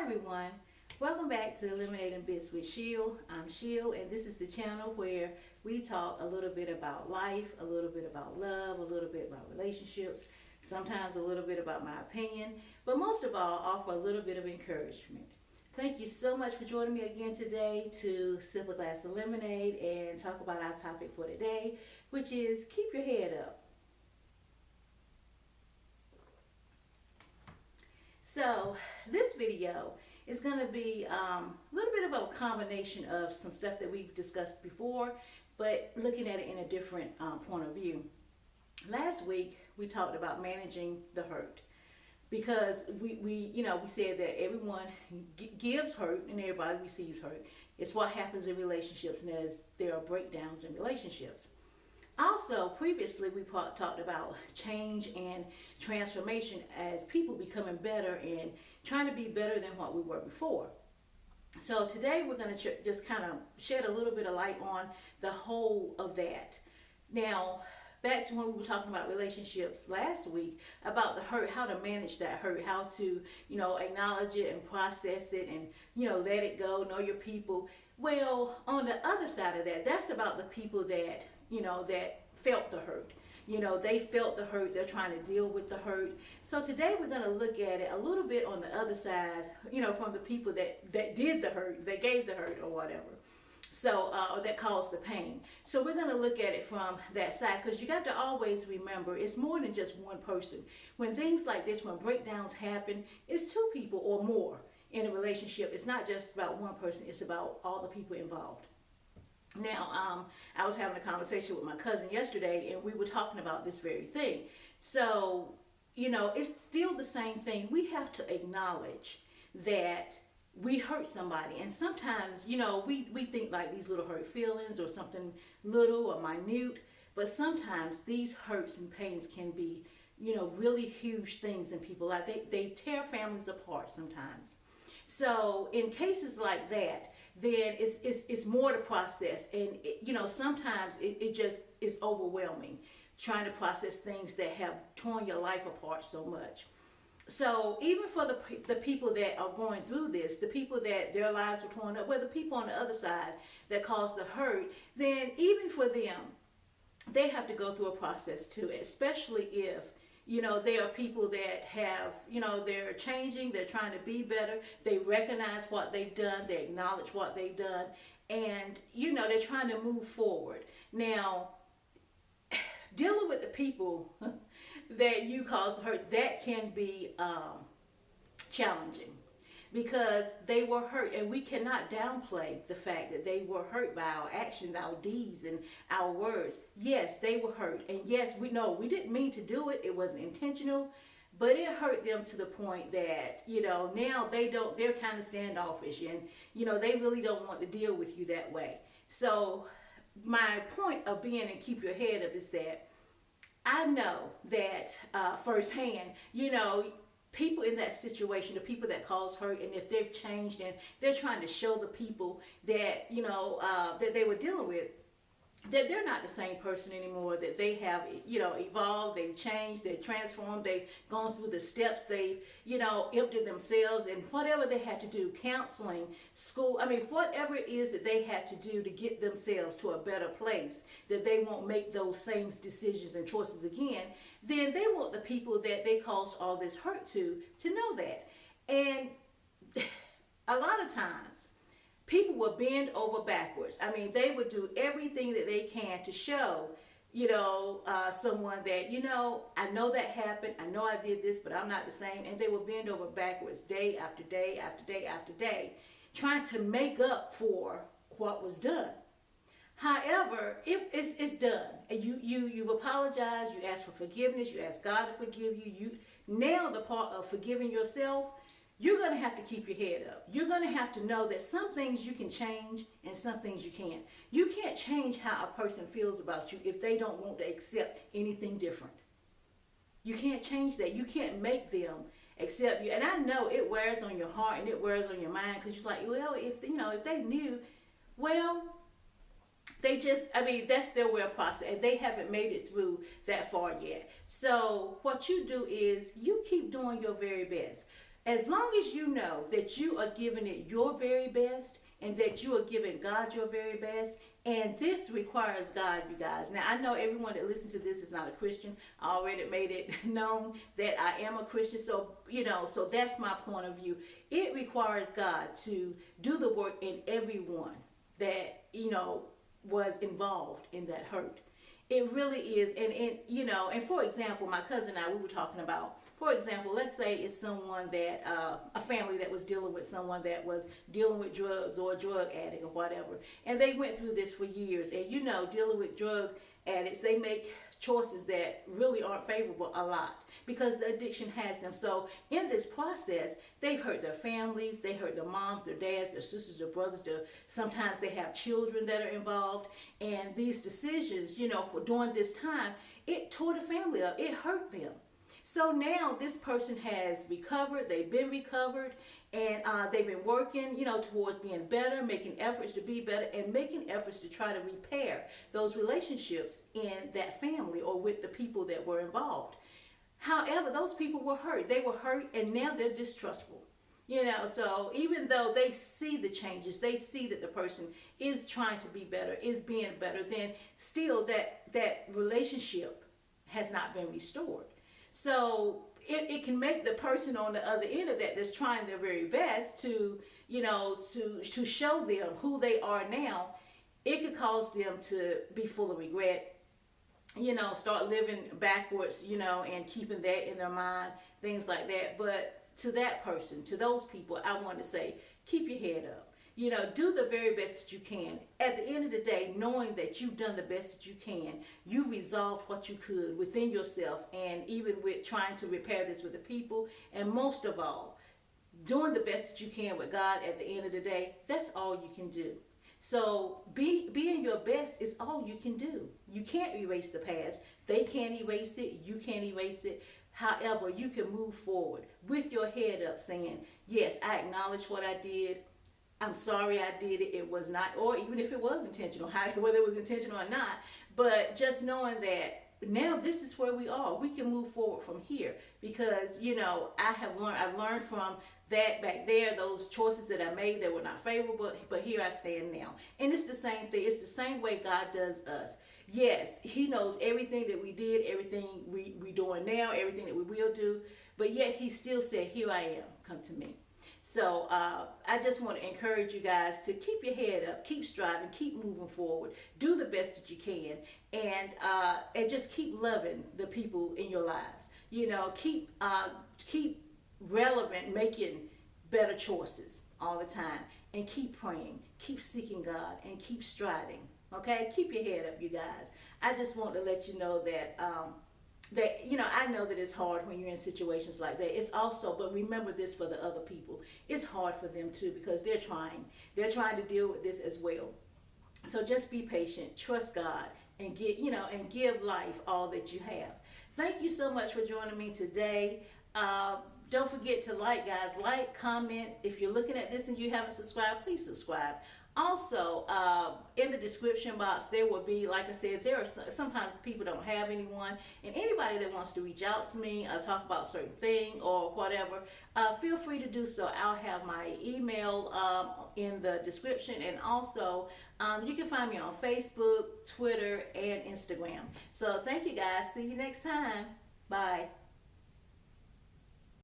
everyone, welcome back to Eliminating Bits with Shield. I'm Shield, and this is the channel where we talk a little bit about life, a little bit about love, a little bit about relationships, sometimes a little bit about my opinion, but most of all, offer a little bit of encouragement. Thank you so much for joining me again today to sip a glass of lemonade and talk about our topic for today, which is keep your head up. So this video is going to be a little bit of a combination of some stuff that we've discussed before, but looking at it in a different point of view. Last week we talked about managing the hurt because we said that everyone gives hurt and everybody receives hurt. It's what happens in relationships, and as there are breakdowns in relationships. Also, previously we talked about change and transformation as people becoming better and trying to be better than what we were before. So today we're going to just kind of shed a little bit of light on the whole of that. Now, back to when we were talking about relationships last week, about the hurt, how to manage that hurt, how to, acknowledge it and process it and, let it go, know your people. Well, on the other side of that, that's about the people that that felt the hurt. They felt the hurt. They're trying to deal with the hurt. So today we're going to look at it a little bit on the other side, from the people that did the hurt, that gave the hurt or whatever. So, or that caused the pain. So we're going to look at it from that side, because you got to always remember it's more than just one person. When things like this, when breakdowns happen, it's two people or more in a relationship. It's not just about one person. It's about all the people involved. Now, I was having a conversation with my cousin yesterday, and we were talking about this very thing. So, it's still the same thing. We have to acknowledge that we hurt somebody. And sometimes, we think like these little hurt feelings or something little or minute. But sometimes these hurts and pains can be, really huge things in people's life. They tear families apart sometimes. So in cases like that, then it's more to process, and sometimes it just is overwhelming trying to process things that have torn your life apart so much. So even for the people that are going through this, the people that their lives are torn up, well, the people on the other side that caused the hurt, then even for them, they have to go through a process too, especially if there are people that have, they're changing, they're trying to be better, they recognize what they've done, they acknowledge what they've done, and, they're trying to move forward. Now, dealing with the people that you caused hurt, that can be challenging, because they were hurt, and we cannot downplay the fact that they were hurt by our actions, our deeds, and our words. Yes, they were hurt, and yes, we know we didn't mean to do it. It wasn't intentional, but it hurt them to the point that, now they're kind of standoffish, and, they really don't want to deal with you that way. So my point of being and keep your head up is that I know that firsthand, people in that situation, the people that cause hurt, and if they've changed and they're trying to show the people that, that they were dealing with, that they're not the same person anymore, that they have, evolved, they've changed, they've transformed, they've gone through the steps, they've, emptied themselves, and whatever they had to do, counseling, school, whatever it is that they had to do to get themselves to a better place, that they won't make those same decisions and choices again, then they want the people that they caused all this hurt to know that. And a lot of times, people will bend over backwards. They would do everything that they can to show, someone that, I know that happened. I know I did this, but I'm not the same. And they will bend over backwards day after day after day after day, trying to make up for what was done. However, it's done. And you've apologized, you ask for forgiveness, you ask God to forgive you. You now the part of forgiving yourself. You're going to have to keep your head up. You're going to have to know that some things you can change and some things you can't. You can't change how a person feels about you if they don't want to accept anything different. You can't change that. You can't make them accept you. And I know it wears on your heart and it wears on your mind, because you're like, well, if they knew, well, they just, that's their way of process, and they haven't made it through that far yet. So what you do is you keep doing your very best. As long as you know that you are giving it your very best and that you are giving God your very best, and this requires God, you guys. Now, I know everyone that listens to this is not a Christian. I already made it known that I am a Christian. So, so that's my point of view. It requires God to do the work in everyone that, was involved in that hurt. It really is. And for example, my cousin and I, we were talking about, for example, let's say it's someone that, a family that was dealing with someone that was dealing with drugs or a drug addict or whatever. And they went through this for years. And dealing with drug addicts, they make choices that really aren't favorable a lot because the addiction has them. So in this process, they've hurt their families, they hurt their moms, their dads, their sisters, their brothers, sometimes they have children that are involved. And these decisions, during this time, it tore the family up, it hurt them. So now this person has recovered, they've been recovered, and they've been working, towards being better, making efforts to be better, and making efforts to try to repair those relationships in that family or with the people that were involved. However, those people were hurt. They were hurt, and now they're distrustful. So even though they see the changes, they see that the person is trying to be better, is being better, then still that relationship has not been restored. So it can make the person on the other end of that that's trying their very best to show them who they are now. It could cause them to be full of regret, start living backwards, and keeping that in their mind, things like that. But to that person, to those people, I want to say, keep your head up. Do the very best that you can. At the end of the day, knowing that you've done the best that you can, you resolved what you could within yourself, and even with trying to repair this with the people, and most of all, doing the best that you can with God at the end of the day, that's all you can do. So being your best is all you can do. You can't erase the past. They can't erase it. You can't erase it. However, you can move forward with your head up saying, yes, I acknowledge what I did. I'm sorry I did it. It was not, or even if it was intentional, whether it was intentional or not, but just knowing that now this is where we are. We can move forward from here because, I've learned from that back there, those choices that I made that were not favorable, but here I stand now. And it's the same thing. It's the same way God does us. Yes, he knows everything that we did, everything we doing now, everything that we will do, but yet he still said, here I am, come to me. So I just want to encourage you guys to keep your head up, keep striving, keep moving forward, do the best that you can, and just keep loving the people in your lives. Keep relevant, making better choices all the time, and keep praying, keep seeking God, and keep striving. Okay, keep your head up, you guys. I just want to let you know that. I know that it's hard when you're in situations like that. It's also, but remember this for the other people. It's hard for them too because they're trying to deal with this as well. So just be patient, trust God, and give life all that you have. Thank you so much for joining me today. Don't forget to like, comment. If you're looking at this and you haven't subscribed, please subscribe. Also, in the description box, there will be, like I said, there are sometimes people don't have anyone, and anybody that wants to reach out to me, talk about a certain thing or whatever, feel free to do so. I'll have my email in the description, and also you can find me on Facebook, Twitter, and Instagram. So thank you guys. See you next time. Bye.